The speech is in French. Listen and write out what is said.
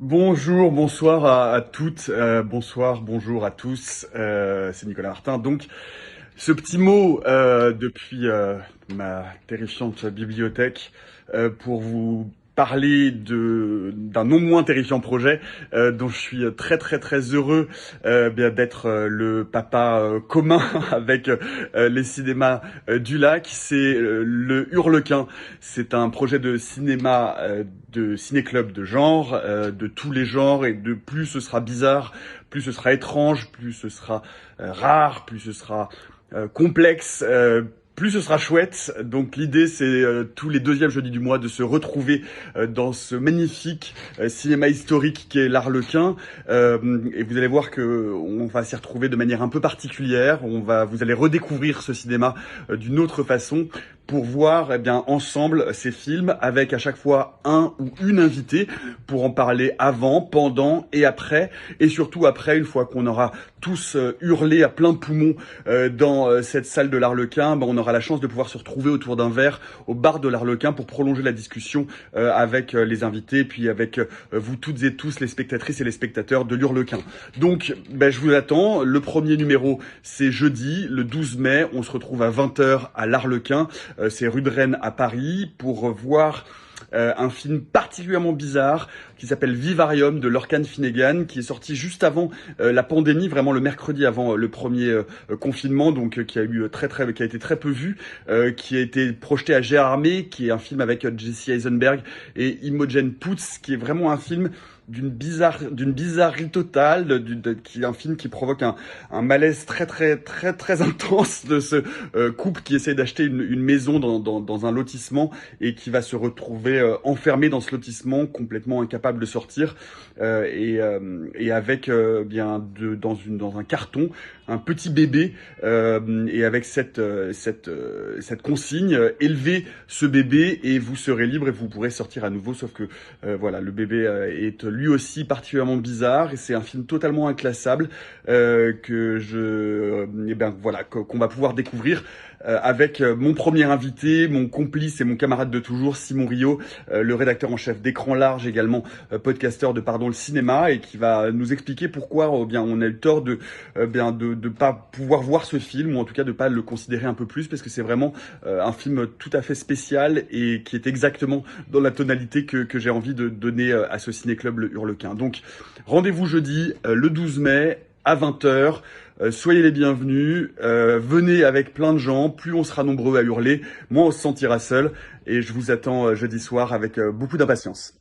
Bonjour, bonsoir à toutes, bonsoir, bonjour à tous, c'est Nicolas Martin. Donc, ce petit mot depuis ma terrifiante bibliothèque pour vous parler d'un non moins terrifiant projet dont je suis très très très heureux bien d'être le papa commun avec les cinémas du lac. C'est le Hurlequin. C'est un projet de cinéma de ciné-club de genre, de tous les genres, et de plus ce sera bizarre, plus ce sera étrange, plus ce sera rare, plus ce sera complexe, plus ce sera chouette. Donc l'idée, c'est tous les deuxièmes jeudis du mois de se retrouver dans ce magnifique cinéma historique qui est l'Arlequin. Et vous allez voir que on va s'y retrouver de manière un peu particulière. Vous allez redécouvrir ce cinéma d'une autre façon pour voir ensemble ces films avec à chaque fois un ou une invitée pour en parler avant, pendant et après. Et surtout après, une fois qu'on aura tous hurlé à plein poumon dans cette salle de l'Arlequin, on aura la chance de pouvoir se retrouver autour d'un verre au bar de l'Arlequin pour prolonger la discussion avec les invités, puis avec vous toutes et tous, les spectatrices et les spectateurs de l'Hurlequin. Donc, je vous attends. Le premier numéro, c'est jeudi, le 12 mai. On se retrouve à 20h à l'Arlequin. C'est rue de Rennes à Paris pour voir un film particulièrement bizarre qui s'appelle Vivarium de Lorcan Finnegan, qui est sorti juste avant la pandémie, vraiment le mercredi avant le premier confinement, donc qui a été très peu vu, qui a été projeté à Gérardmer, qui est un film avec Jesse Eisenberg et Imogen Poots, qui est vraiment un film d'une bizarrerie totale, qui est un film qui provoque un malaise très très très très intense de ce couple qui essaie d'acheter une maison dans un lotissement et qui va se retrouver enfermé dans ce lotissement, complètement incapable de sortir, et avec dans un carton un petit bébé, et avec cette consigne: élevez ce bébé et vous serez libre et vous pourrez sortir à nouveau. Sauf que voilà, le bébé est lui aussi particulièrement bizarre, et c'est un film totalement inclassable qu'on va pouvoir découvrir avec mon premier invité, mon complice et mon camarade de toujours, Simon Rio, le rédacteur en chef d'Écran Large, également podcasteur de Pardon le cinéma, et qui va nous expliquer pourquoi on a eu tort de pas pouvoir voir ce film, ou en tout cas de pas le considérer un peu plus, parce que c'est vraiment un film tout à fait spécial et qui est exactement dans la tonalité que j'ai envie de donner à ce ciné-club le Hurlequin. Donc rendez-vous jeudi, le 12 mai à 20h. Soyez les bienvenus, venez avec plein de gens, plus on sera nombreux à hurler, moins on se sentira seul, et je vous attends jeudi soir avec beaucoup d'impatience.